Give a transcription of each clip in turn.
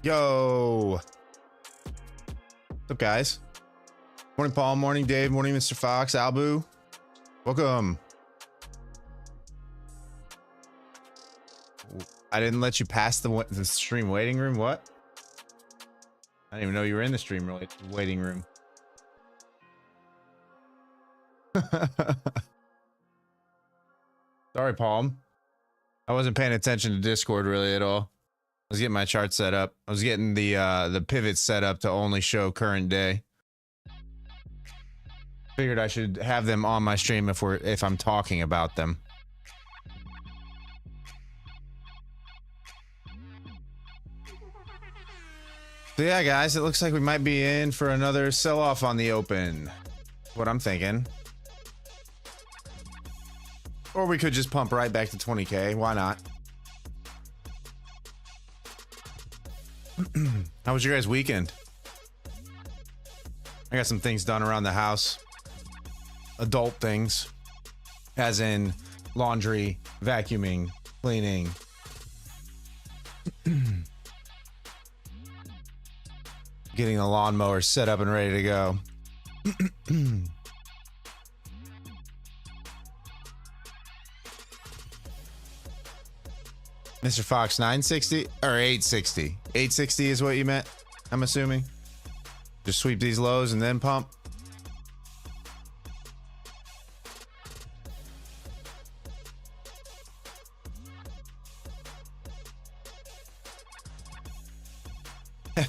Yo. What's up, guys? Morning, Paul. Morning, Dave. Morning, Mr. Fox. Albu. Welcome. I didn't let you pass the stream waiting room. What? I didn't even know you were in the stream waiting room. Sorry, Paul. I wasn't paying attention to Discord really at all. I was getting my chart set up. I was getting the pivot set up to only show current day. Figured I should have them on my stream if I'm talking about them. So yeah, guys, it looks like we might be in for another sell-off on the open. What I'm thinking. Or we could just pump right back to 20K. Why not? How was your guys' weekend? I got some things done around the house. Adult things. As in laundry, vacuuming, cleaning. Getting the lawnmower set up and ready to go. Mr. Fox, 960 or 860? 860 is what you meant, I'm assuming. Just sweep these lows and then pump.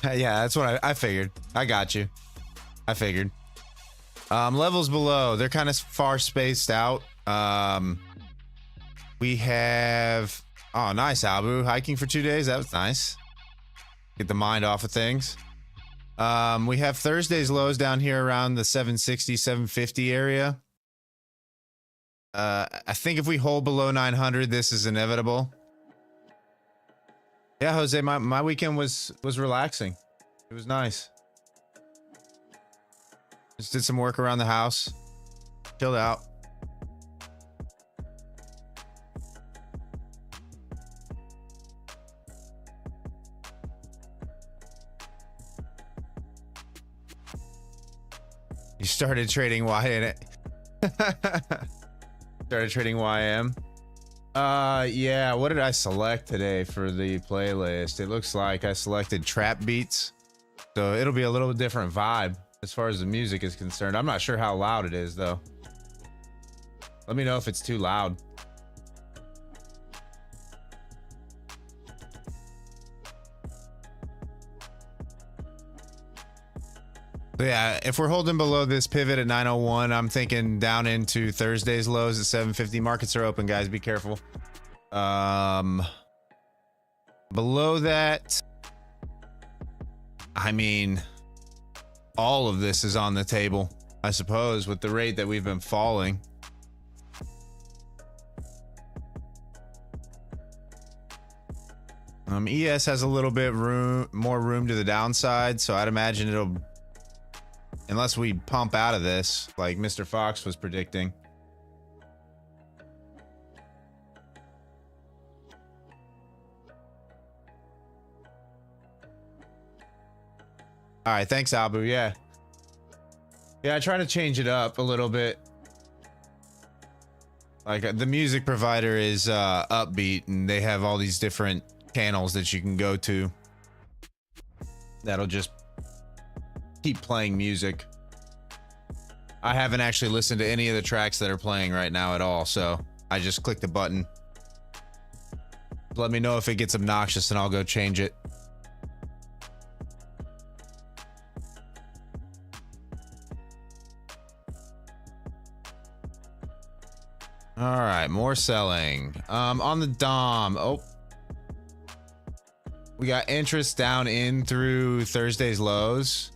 Yeah, that's what I figured. I got you. I figured. Levels below, they're kind of far spaced out. We have... Oh, nice, Albu. Hiking for 2 days. That was nice. Get the mind off of things. We have Thursday's lows down here around the 760, 750 area. I think if we hold below 900, this is inevitable. Yeah, Jose, my weekend was relaxing. It was nice. Just did some work around the house. Chilled out. You started trading Y in it. Started trading YM. Yeah, what did I select today for the playlist? It looks like I selected trap beats. So it'll be a little different vibe as far as the music is concerned. I'm not sure how loud it is though. Let me know if it's too loud. So yeah, if we're holding below this pivot at 901, I'm thinking down into Thursday's lows at 750. Markets are open, guys. Be careful. Below that, I mean, all of this is on the table, I suppose, with the rate that we've been falling. ES has a little bit more room to the downside, so I'd imagine it'll... Unless we pump out of this, like Mr. Fox was predicting. All right, thanks, Albu. Yeah. Yeah, I try to change it up a little bit. Like, the music provider is upbeat, and they have all these different channels that you can go to. That'll just keep playing music. I haven't actually listened to any of the tracks that are playing right now at all, so I just click the button. Let me know if it gets obnoxious and I'll go change it. All right, more selling. On the Dom. Oh, we got interest down in through Thursday's lows.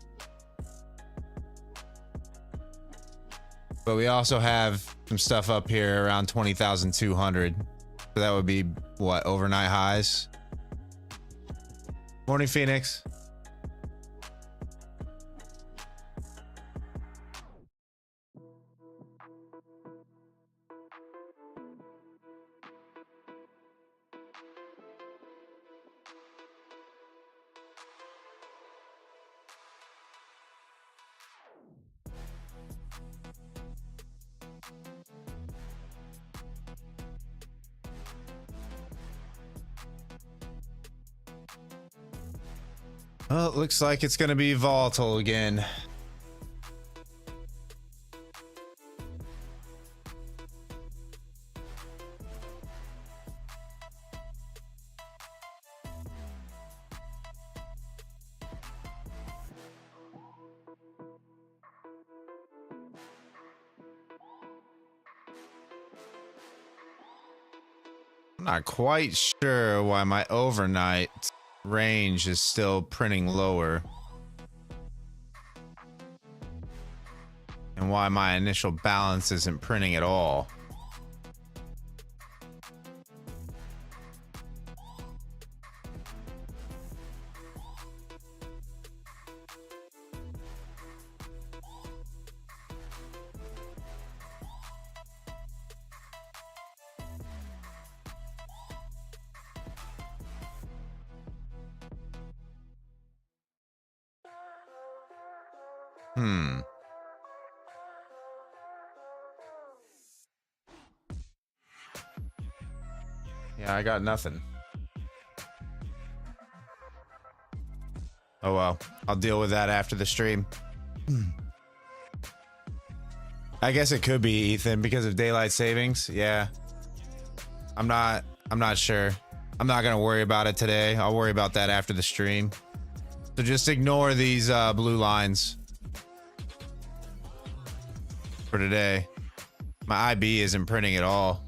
But we also have some stuff up here around 20,200. So that would be what, overnight highs? Morning, Phoenix. Well, it looks like it's gonna be volatile again. I'm not quite sure why my overnight range is still printing lower. And why my initial balance isn't printing at all. Yeah, I got nothing. Oh well, I'll deal with that after the stream. I guess it could be Ethan because of daylight savings. Yeah. I'm not sure. I'm not gonna worry about it today. I'll worry about that after the stream. So just ignore these blue lines for today. My IB isn't printing at all.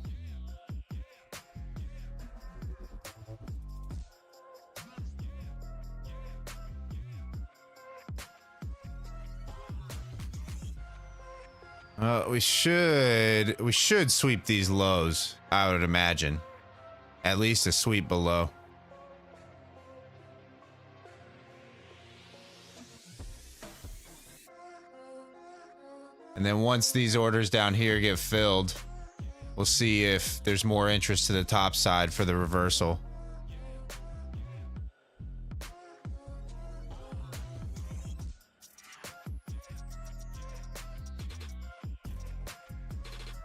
We should sweep these lows, I would imagine. At least a sweep below. And then once these orders down here get filled, we'll see if there's more interest to the top side for the reversal.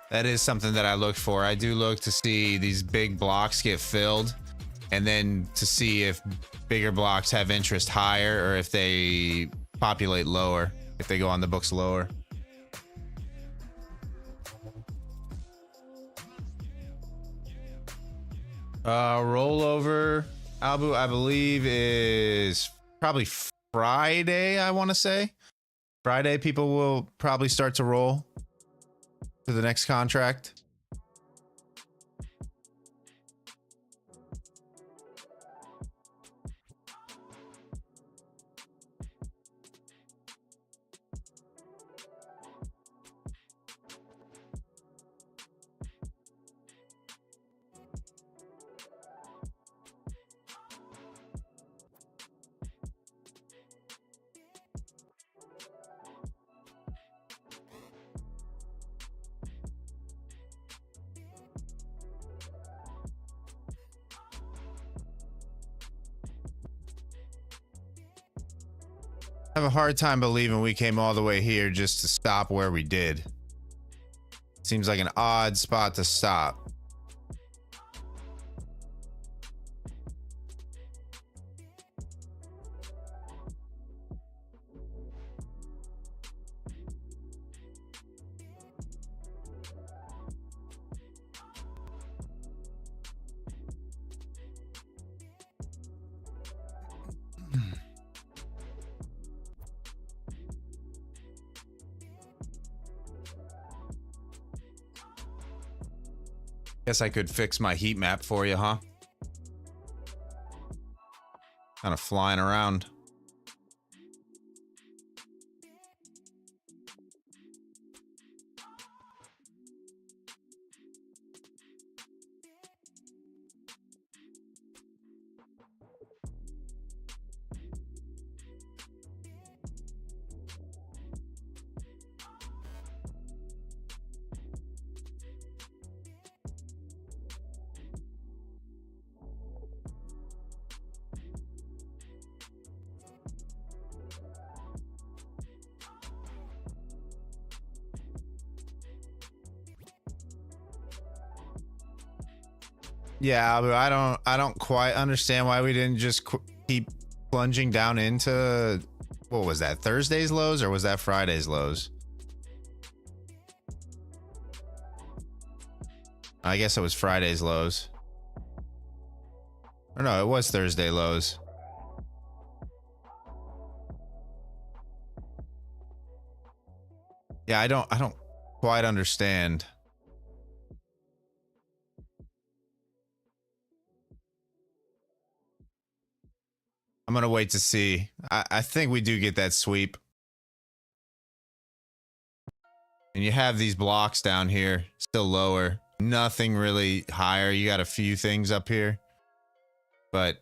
That is something that I look for. I do look to see these big blocks get filled and then to see if bigger blocks have interest higher or if they populate lower, if they go on the books lower. Rollover, Albu, I believe is probably Friday, I want to say. Friday, people will probably start to roll to the next contract. I have a hard time believing we came all the way here just to stop where we did. Seems like an odd spot to stop. Guess I could fix my heat map for you, huh? Kind of flying around. Yeah, but I don't quite understand why we didn't just keep plunging down into, what was that, Thursday's lows, or was that Friday's lows? I guess it was Friday's lows. Or no, it was Thursday lows. Yeah, I don't quite understand. I'm gonna wait to see. I think we do get that sweep. And you have these blocks down here, still lower. Nothing really higher. You got a few things up here. But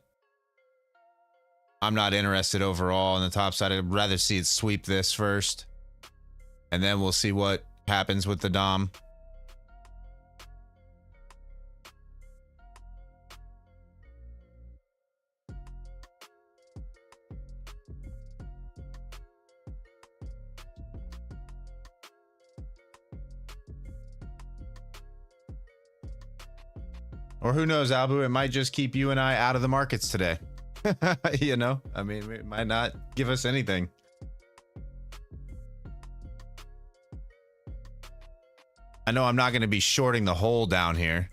I'm not interested overall on the top side. I'd rather see it sweep this first. And then we'll see what happens with the DOM. Or who knows, Albu, it might just keep you and I out of the markets today. You know, I mean, it might not give us anything. I know I'm not going to be shorting the hole down here.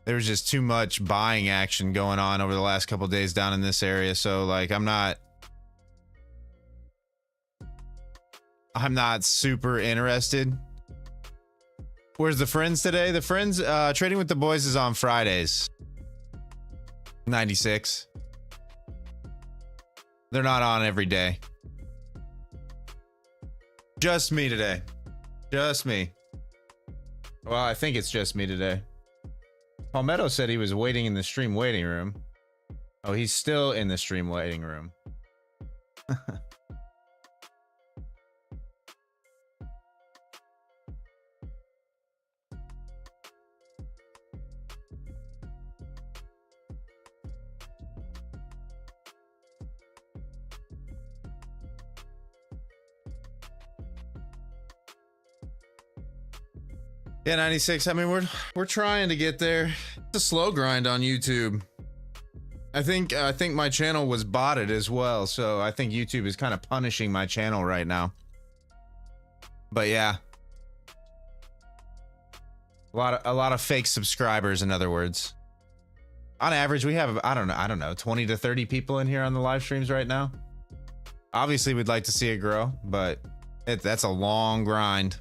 There's just too much buying action going on over the last couple of days down in this area. So like, I'm not super interested. Where's the friends today? The friends, trading with the boys is on Fridays. 96. They're not on every day. Just me today. Just me. Well, I think it's just me today. Palmetto said he was waiting in the stream waiting room. Oh, he's still in the stream waiting room. Yeah, 96. I mean, we're trying to get there. It's a slow grind on YouTube. I think my channel was botted as well, so I think YouTube is kind of punishing my channel right now. But yeah, a lot of fake subscribers, in other words. On average, we have I don't know 20 to 30 people in here on the live streams right now. Obviously, we'd like to see it grow, but that's a long grind.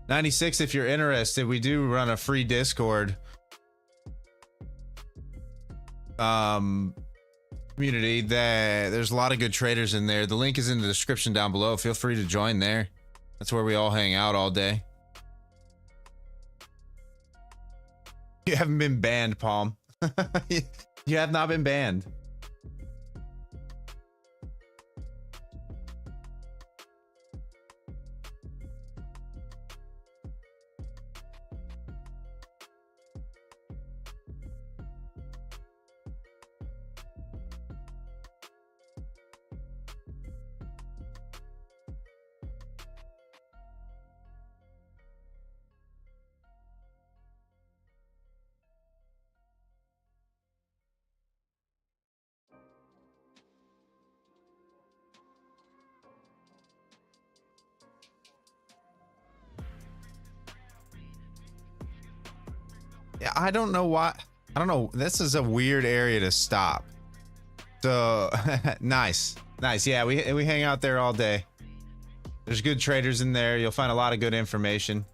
96, if you're interested, we do run a free Discord community that there's a lot of good traders in there. The link is in the description down below. Feel free to join there. That's where we all hang out all day. You haven't been banned, Palm. You have not been banned. Yeah, I don't know why. I don't know. This is a weird area to stop. So nice. Yeah, we hang out there all day. There's good traders in there. You'll find a lot of good information.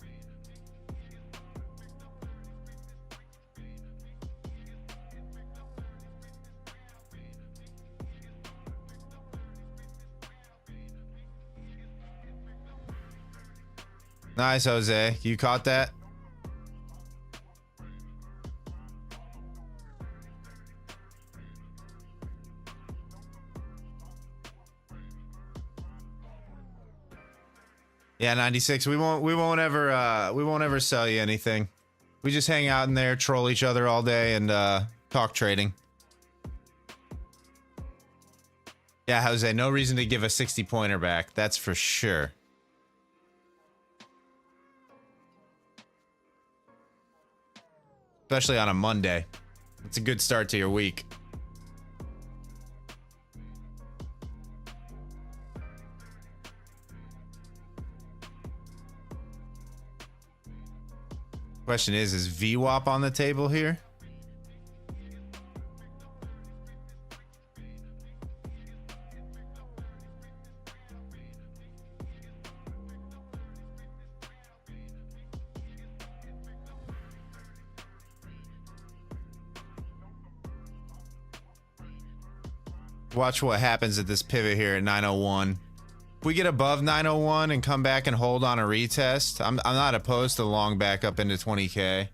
Nice, Jose. You caught that? Yeah, 96. We won't ever sell you anything. We just hang out in there, troll each other all day, and talk trading. Yeah, Jose, no reason to give a 60-pointer back. That's for sure. especially on a Monday. It's a good start to your week. Question is VWAP on the table here? Watch what happens at this pivot here at 901. If we get above 901 and come back and hold on a retest, I'm not opposed to long back up into 20K.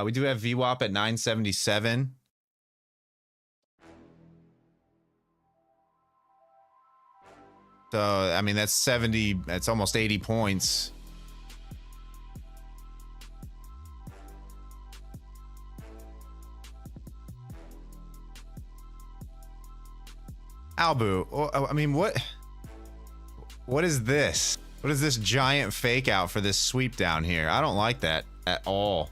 We do have VWAP at 977. So, I mean, that's 70, that's almost 80 points. Albu, I mean, what is this? What is this giant fake out for this sweep down here? I don't like that at all.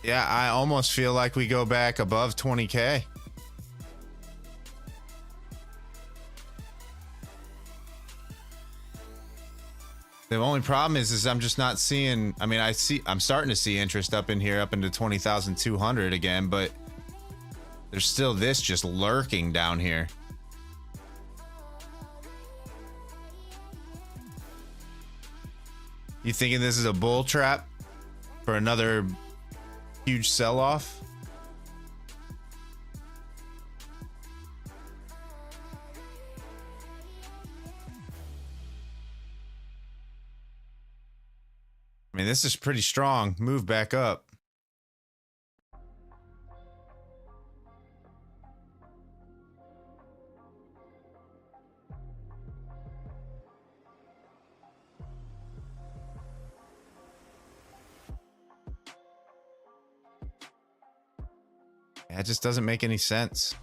Yeah, I almost feel like we go back above 20K. The only problem is I'm just not seeing, I mean, I'm starting to see interest up in here up into 20,200 again, but there's still this just lurking down here. You thinking this is a bull trap for another huge sell-off? I mean, this is pretty strong. Move back up. That just doesn't make any sense.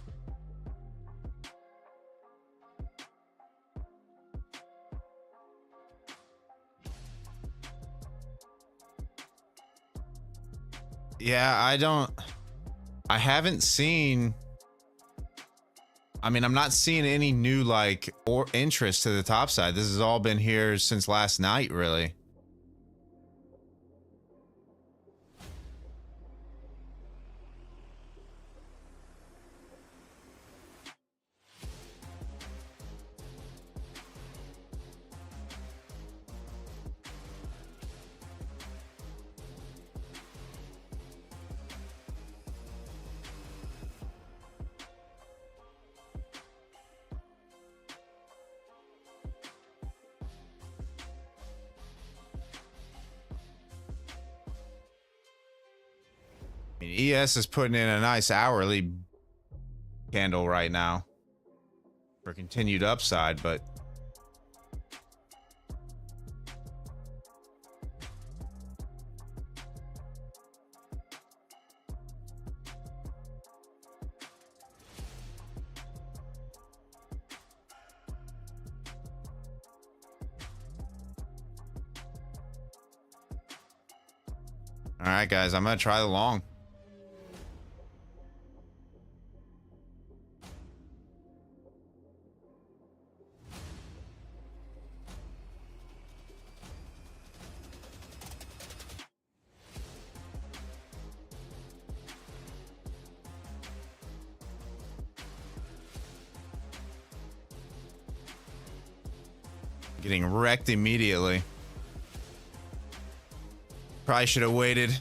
Yeah, I haven't seen, I mean, I'm not seeing any new or interest to the top side. This has all been here since last night, really. ES is putting in a nice hourly candle right now for continued upside, but all right, guys, I'm gonna try the long. Getting wrecked immediately. Probably should have waited.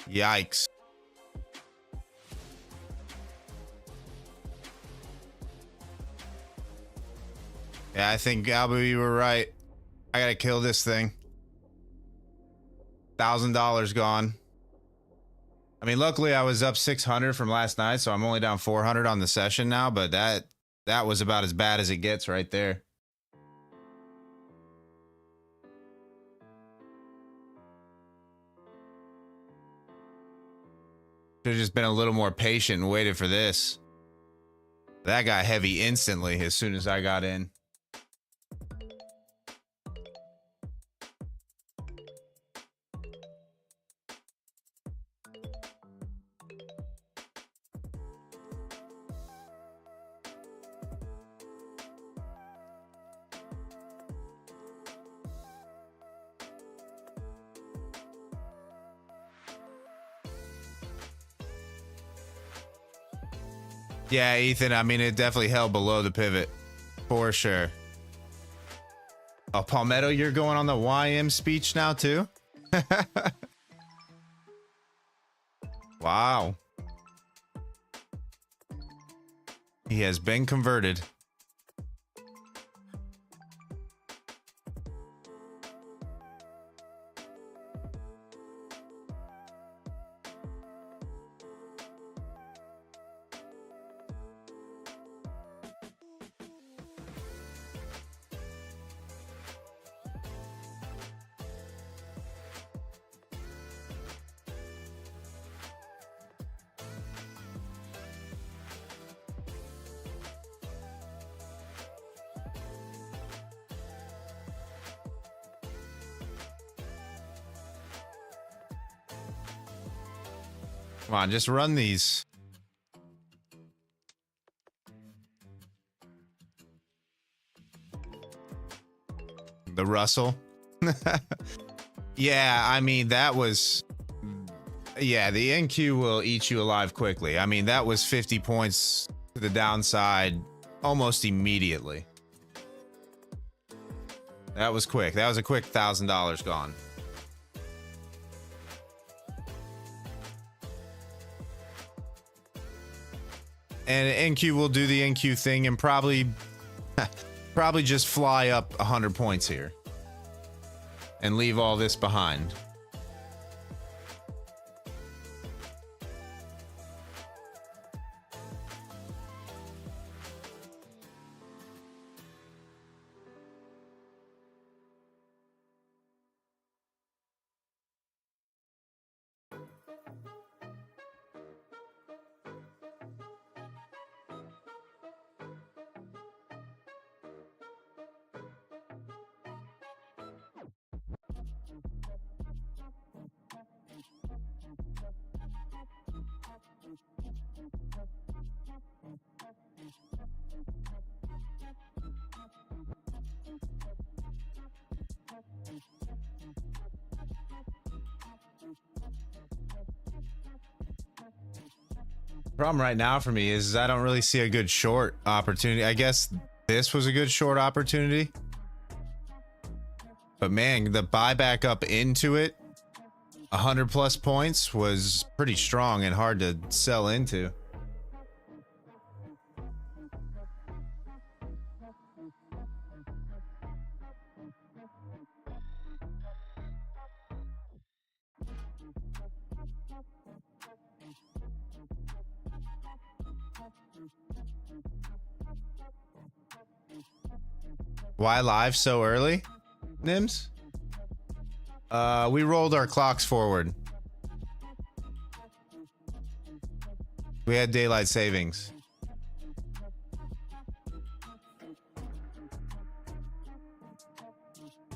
Yikes. Yeah, I think Albie, you were right. I gotta kill this thing. $1,000 gone. I mean, luckily I was up 600 from last night, so I'm only down 400 on the session now, but that was about as bad as it gets right there. Should have just been a little more patient and waited for this. That got heavy instantly as soon as I got in. Yeah, Ethan, I mean, it definitely held below the pivot. For sure. Oh, Palmetto, you're going on the YM speech now, too? Wow. He has been converted. Come on, just run these. The Russell. Yeah, I mean, that was... Yeah, the NQ will eat you alive quickly. I mean, that was 50 points to the downside almost immediately. That was quick. That was a quick $1,000 gone. And NQ will do the NQ thing and probably just fly up 100 points here and leave all this behind. Problem right now for me is I don't really see a good short opportunity. I guess this was a good short opportunity. But man, the buyback up into it, 100 plus points, was pretty strong and hard to sell into. Why live so early, Nims? We rolled our clocks forward. We had daylight savings.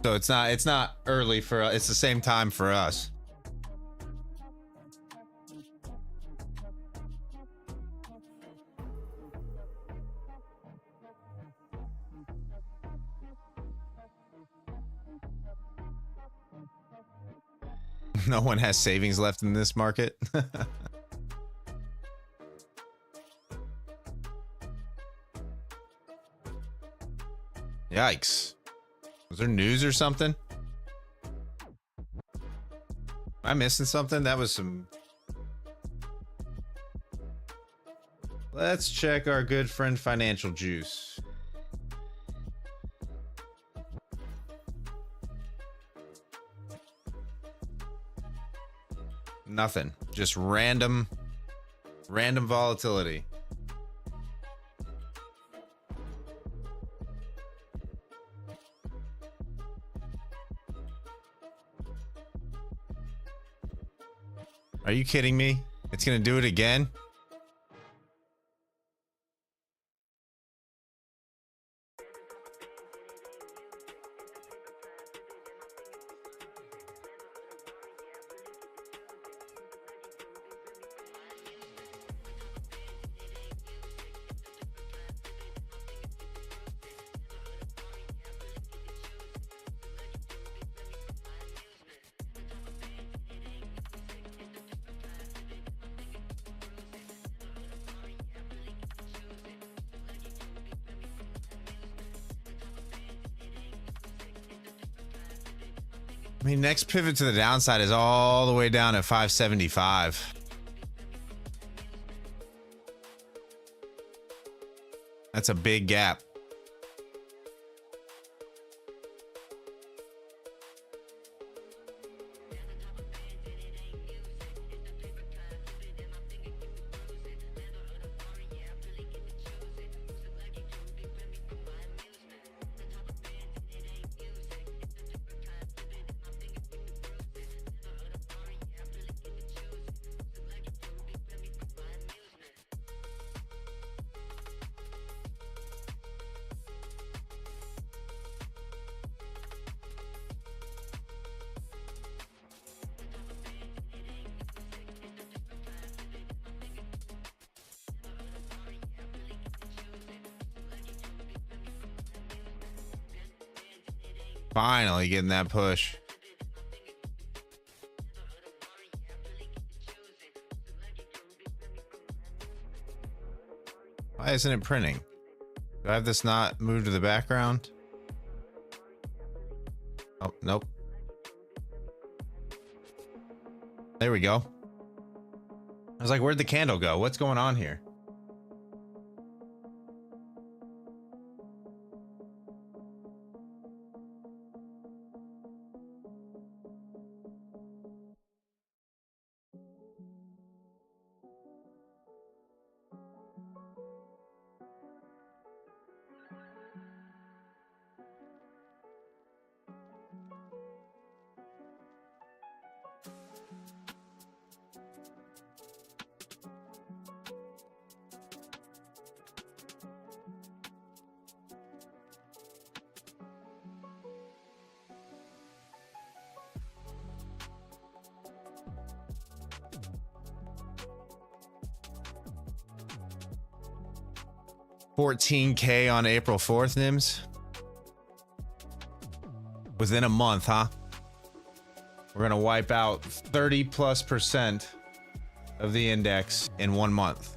So it's not early for us. It's the same time for us. No one has savings left in this market. Yikes. Was there news or something? Am I missing something? That was some... Let's check our good friend Financial Juice. Nothing. Just random volatility. Are you kidding me? It's gonna do it again? I mean, next pivot to the downside is all the way down at 575. That's a big gap. Finally getting that push. Why isn't it printing? Do I have this not moved to the background? Oh, nope. There we go. I was like, where'd the candle go? What's going on here? $14K on April 4th, Nims. Within a month, huh? We're gonna wipe out 30+% of the index in 1 month.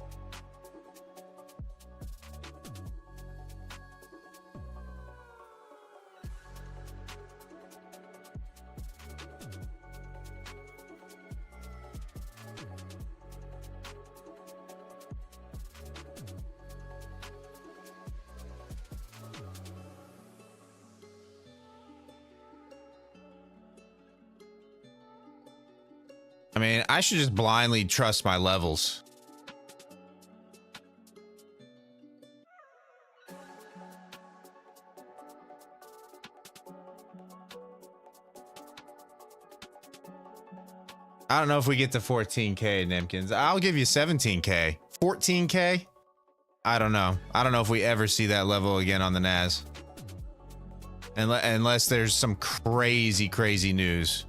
I mean, I should just blindly trust my levels. I don't know if we get to 14K, Nimkins. I'll give you 17K. 14K? I don't know. I don't know if we ever see that level again on the NAS. Unless there's some crazy news.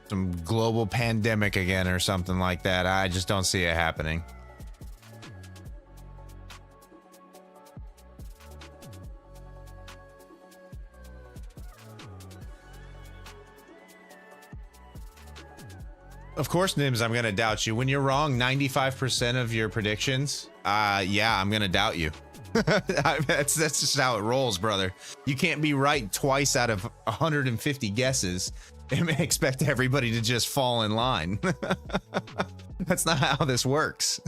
Some global pandemic again or something like that. I just don't see it happening. Of course, Nims, I'm gonna doubt you. When you're wrong 95% of your predictions, yeah, I'm gonna doubt you. That's just how it rolls, brother. You can't be right twice out of 150 guesses and expect everybody to just fall in line. That's not how this works.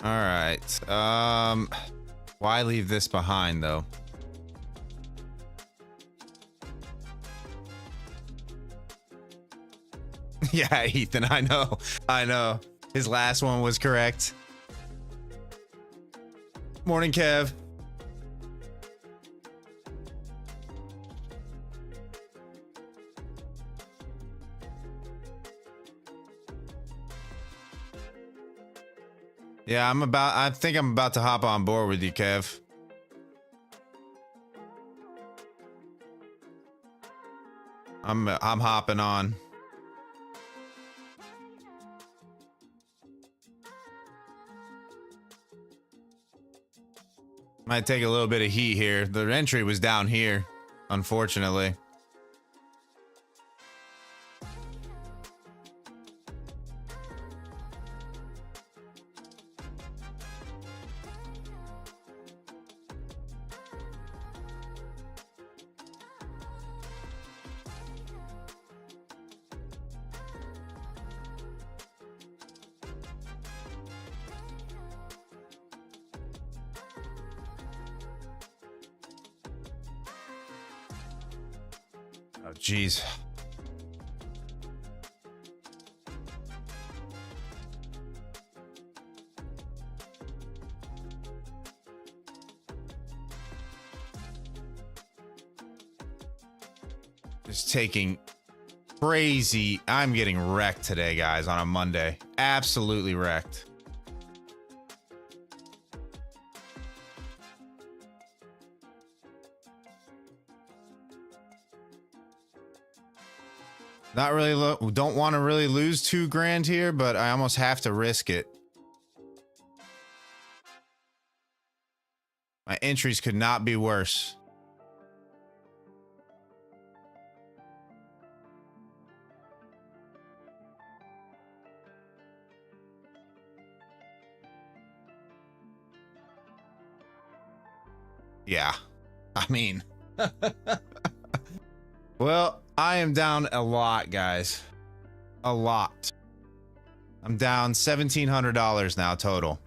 All right. Why leave this behind though? Yeah, Ethan, I know. I know. His last one was correct. Morning, Kev. Yeah, I think I'm about to hop on board with you, Kev. I'm hopping on. Might take a little bit of heat here. The entry was down here, unfortunately. Oh, jeez. Just taking crazy. I'm getting wrecked today, guys, on a Monday. Absolutely wrecked. Not really don't want to really lose $2,000 here, but I almost have to risk it. My entries could not be worse. Yeah, I mean, well, I am down a lot, guys. A lot. I'm down $1,700 now total.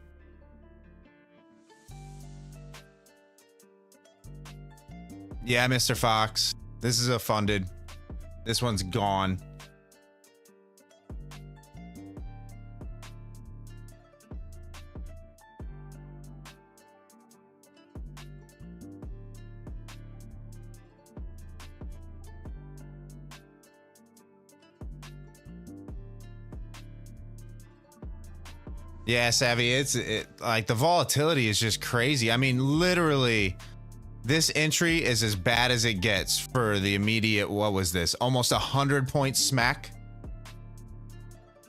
Yeah, Mr. Fox. This is a funded. This one's gone. Yeah, Savvy, it's like the volatility is just crazy. I mean, literally, this entry is as bad as it gets for the immediate, what was this? Almost 100-point smack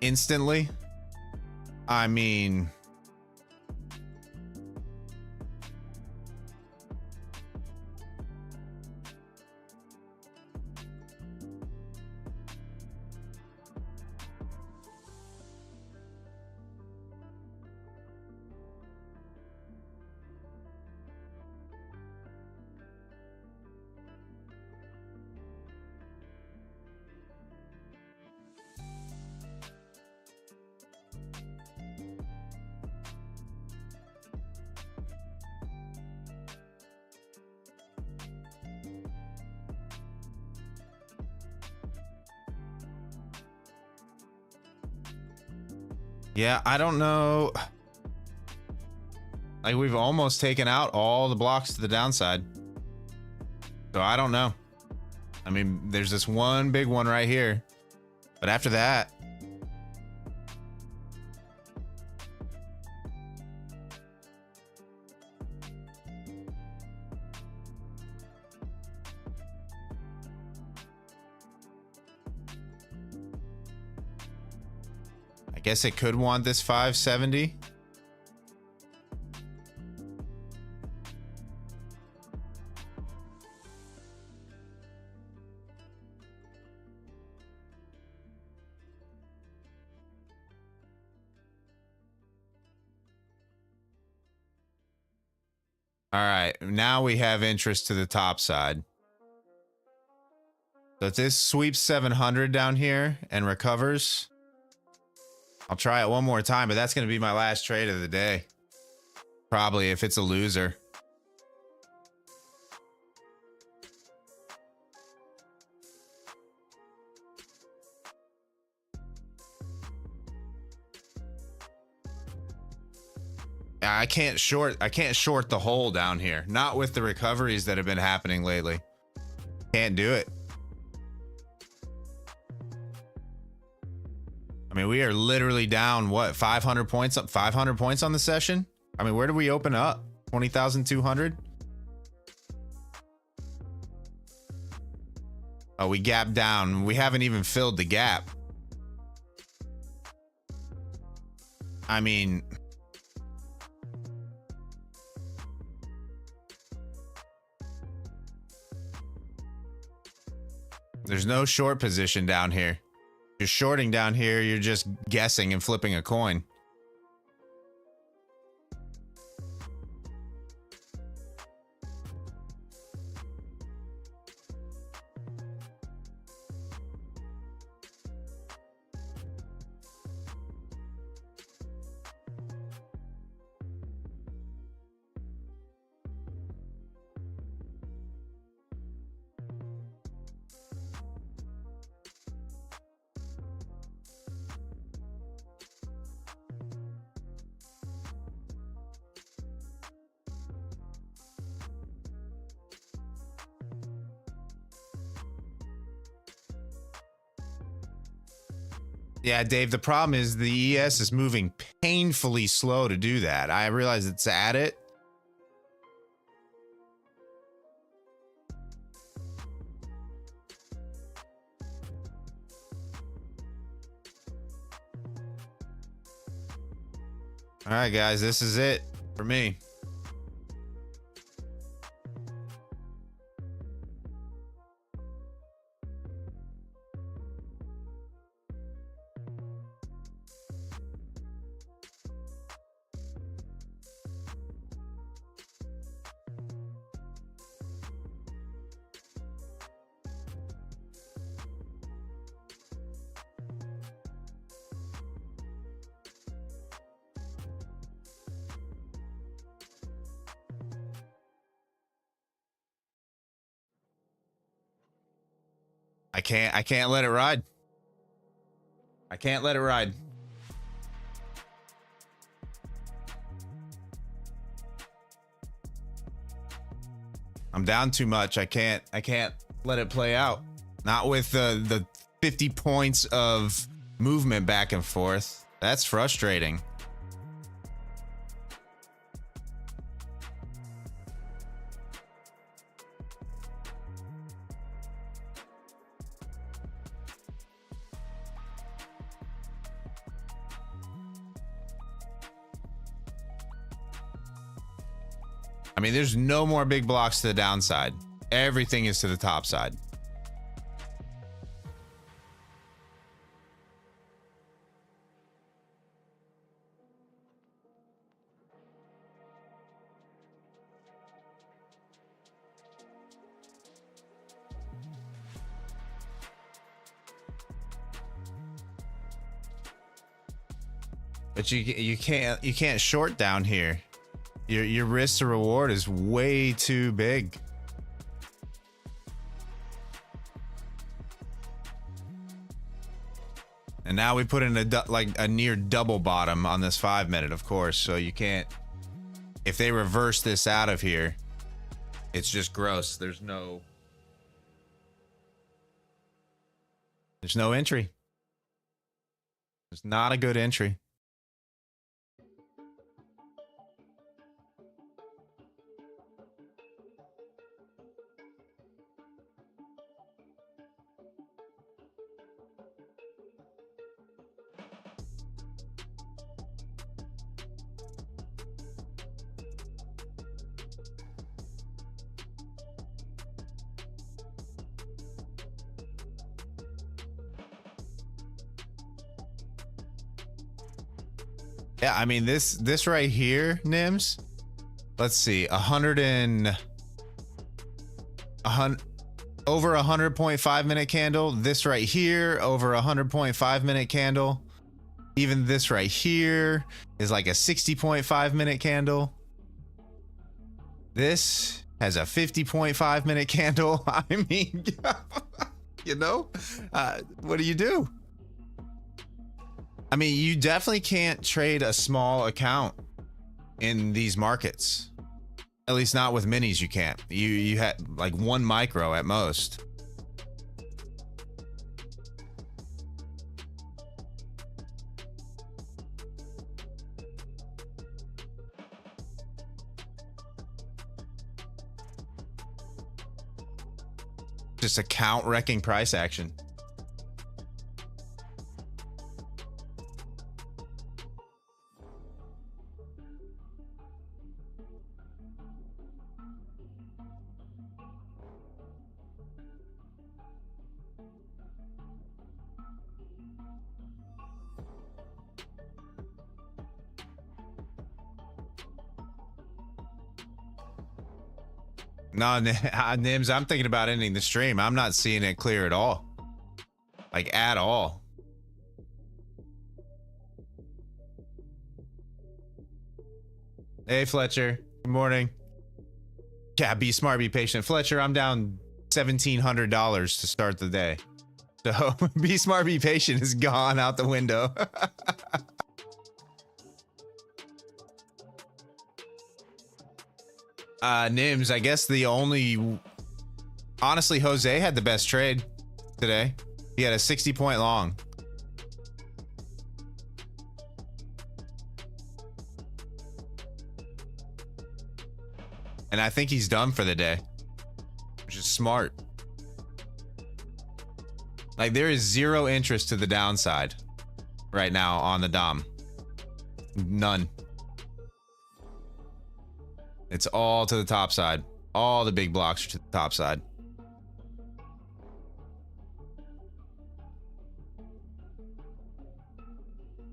instantly. I mean, yeah, I don't know. Like, we've almost taken out all the blocks to the downside. So I don't know. I mean, there's this one big one right here. But after that, I guess it could want this 570. All right, now we have interest to the top side. So if this sweeps 700 down here and recovers, I'll try it one more time, but that's going to be my last trade of the day. Probably if it's a loser. I can't short the hole down here. Not with the recoveries that have been happening lately. Can't do it. I mean, we are literally down what, 500 points up, 500 points on the session? I mean, where do we open up? 20,200? Oh, we gapped down. We haven't even filled the gap. I mean, there's no short position down here. You're shorting down here, you're just guessing and flipping a coin. Yeah, Dave, the problem is the ES is moving painfully slow to do that. I realize it's at it. All right, guys, this is it for me. I can't let it ride. I can't let it ride. I'm down too much. I can't let it play out. Not with the 50 points of movement back and forth. That's frustrating. I mean, there's no more big blocks to the downside. Everything is to the top side. But you can't short down here. Your risk to reward is way too big. And now we put in a near double bottom on this 5 minute, of course. So you can't, if they reverse this out of here, it's just gross. There's no entry. It's not a good entry. Yeah, I mean, this right here, Nims, let's see, 100 and over 100.5 minute candle. This right here, over 100.5 minute candle. Even this right here is like a 60.5 minute candle. This has a 50.5 minute candle. I mean, you know, what do you do? I mean, you definitely can't trade a small account in these markets. At least not with minis, you can't. You had like 1 micro at most. Just account wrecking price action. No, Nims, I'm thinking about ending the stream. I'm not seeing it clear at all. Like, at all. Hey, Fletcher. Good morning. Yeah, be smart, be patient. Fletcher, I'm down $1,700 to start the day. So, be smart, be patient is gone out the window. Nims, I guess honestly, Jose had the best trade today. He had a 60-point long. And I think he's done for the day, which is smart. Like, there is zero interest to the downside right now on the Dom. None. It's all to the top side. All the big blocks are to the top side.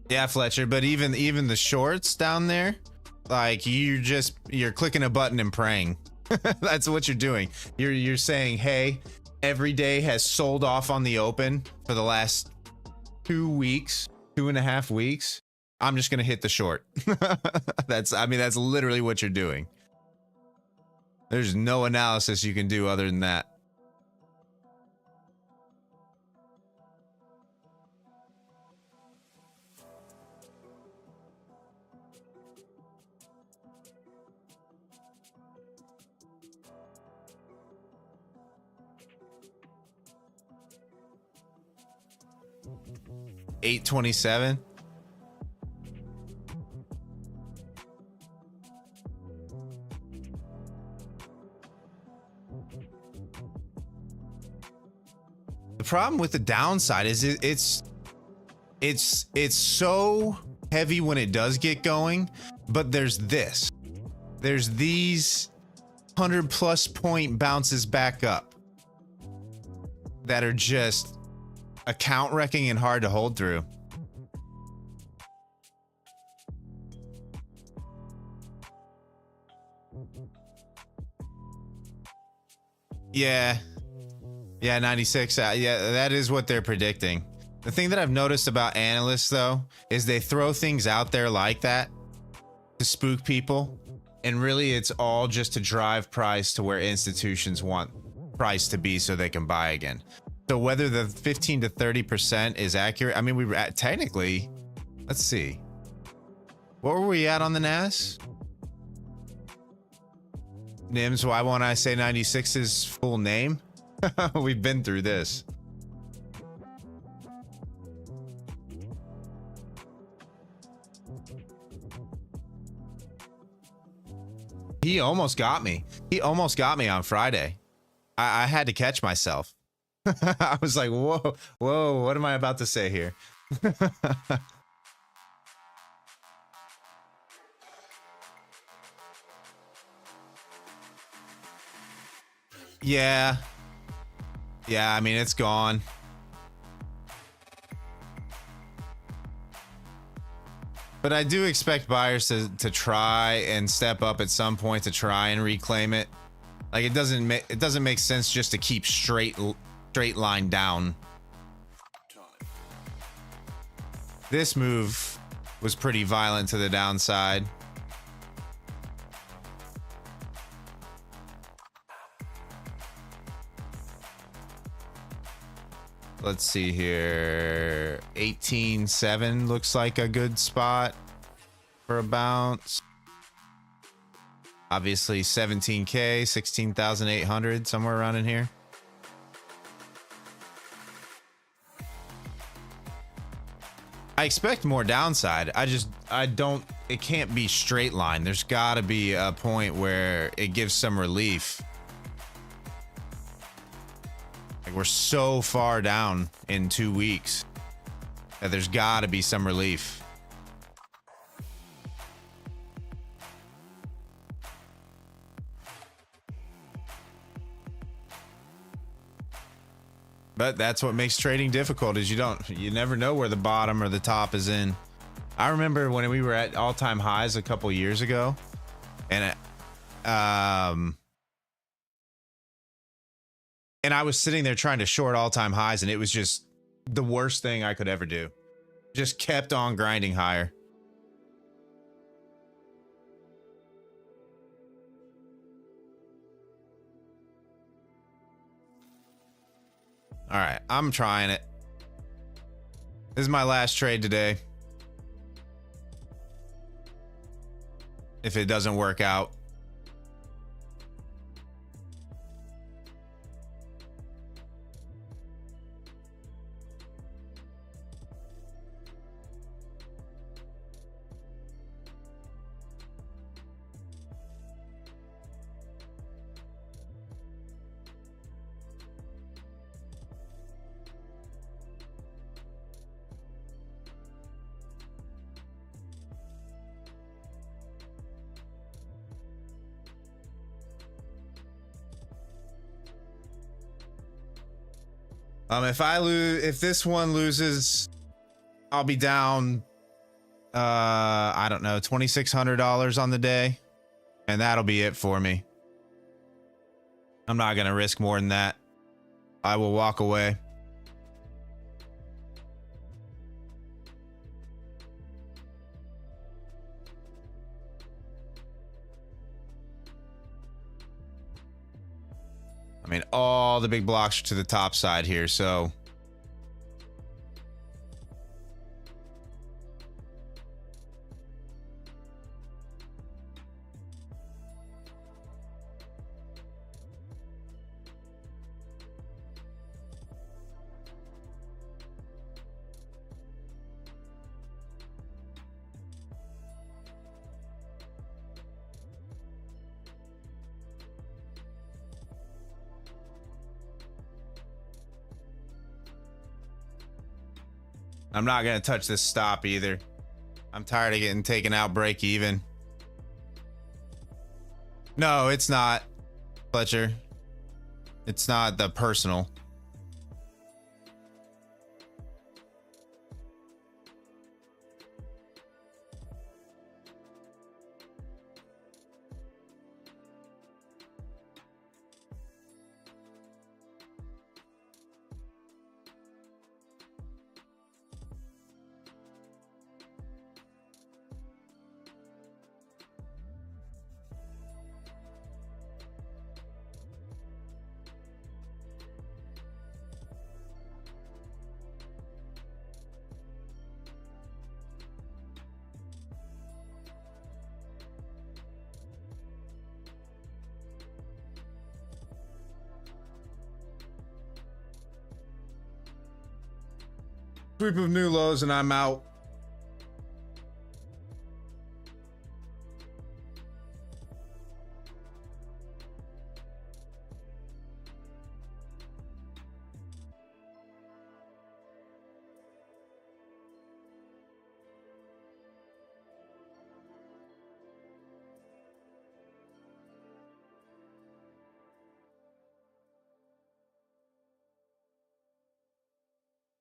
Yeah, Fletcher, but even the shorts down there, like, you're clicking a button and praying. That's what you're doing. You're saying, hey, every day has sold off on the open for the last 2 weeks, 2.5 weeks. I'm just gonna hit the short. That's literally what you're doing. There's no analysis you can do other than that. $827. The problem with the downside is it's so heavy when it does get going, but there's these 100+ point bounces back up that are just account wrecking and hard to hold through. Yeah, 96. Yeah, that is what they're predicting. The thing that I've noticed about analysts, though, is they throw things out there like that to spook people, and really it's all just to drive price to where institutions want price to be so they can buy again. So whether the 15 to 30% is accurate, I mean, we were at technically, let's see, what were we at on the NAS? Nims, why won't I say 96's full name? We've been through this. He almost got me. He almost got me on Friday. I had to catch myself. I was like, whoa, what am I about to say here? Yeah, I mean, it's gone. But I do expect buyers to try and step up at some point to try and reclaim it. Like it doesn't make sense just to keep straight line down. This move was pretty violent to the downside. Let's see here. 18.7 looks like a good spot for a bounce. Obviously 17K, 16,800, somewhere around in here. I expect more downside. It can't be straight line. There's got to be a point where it gives some relief. Like we're so far down in 2 weeks that there's got to be some relief. But that's what makes trading difficult is you never know where the bottom or the top is in. I remember when we were at all-time highs a couple years ago, and I was sitting there trying to short all-time highs, and it was just the worst thing I could ever do. Just kept on grinding higher. All right, I'm trying it. This is my last trade today. If it doesn't work out. If this one loses, I'll be down, I don't know, $2,600 on the day, and that'll be it for me. I'm not going to risk more than that. I will walk away. I mean, all the big blocks are to the top side here, so I'm not going to touch this stop either. I'm tired of getting taken out break even. No, it's not, Fletcher. It's not the personal. Group of new lows and I'm out.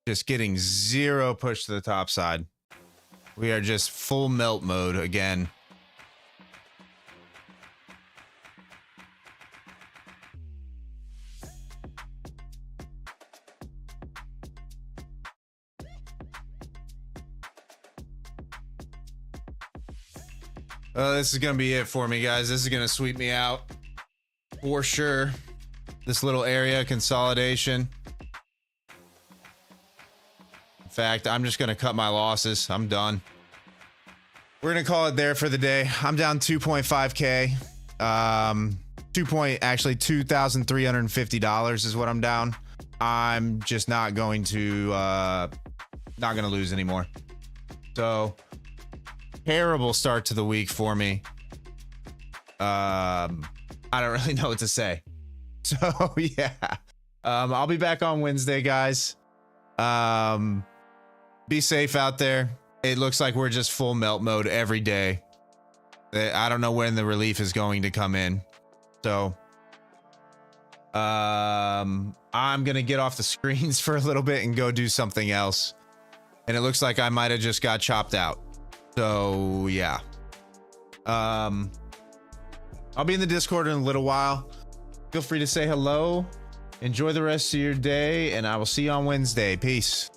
Just getting zero push to the top side. We are just full melt mode again. This is gonna be it for me, guys. This is gonna sweep me out for sure. This little area consolidation. In fact, I'm just gonna cut my losses. I'm done. We're gonna call it there for the day. I'm down 2.5K. Actually $2,350 is what I'm down. I'm just not going to not gonna lose anymore. So terrible start to the week for me. I don't really know what to say. So yeah. I'll be back on Wednesday, guys. Be safe out there. It looks like we're just full melt mode every day. I don't know when the relief is going to come in. So I'm gonna get off the screens for a little bit and go do something else. And it looks like I might have just got chopped out. So yeah. I'll be in the Discord in a little while. Feel free to say hello. Enjoy the rest of your day, and I will see you on Wednesday. Peace.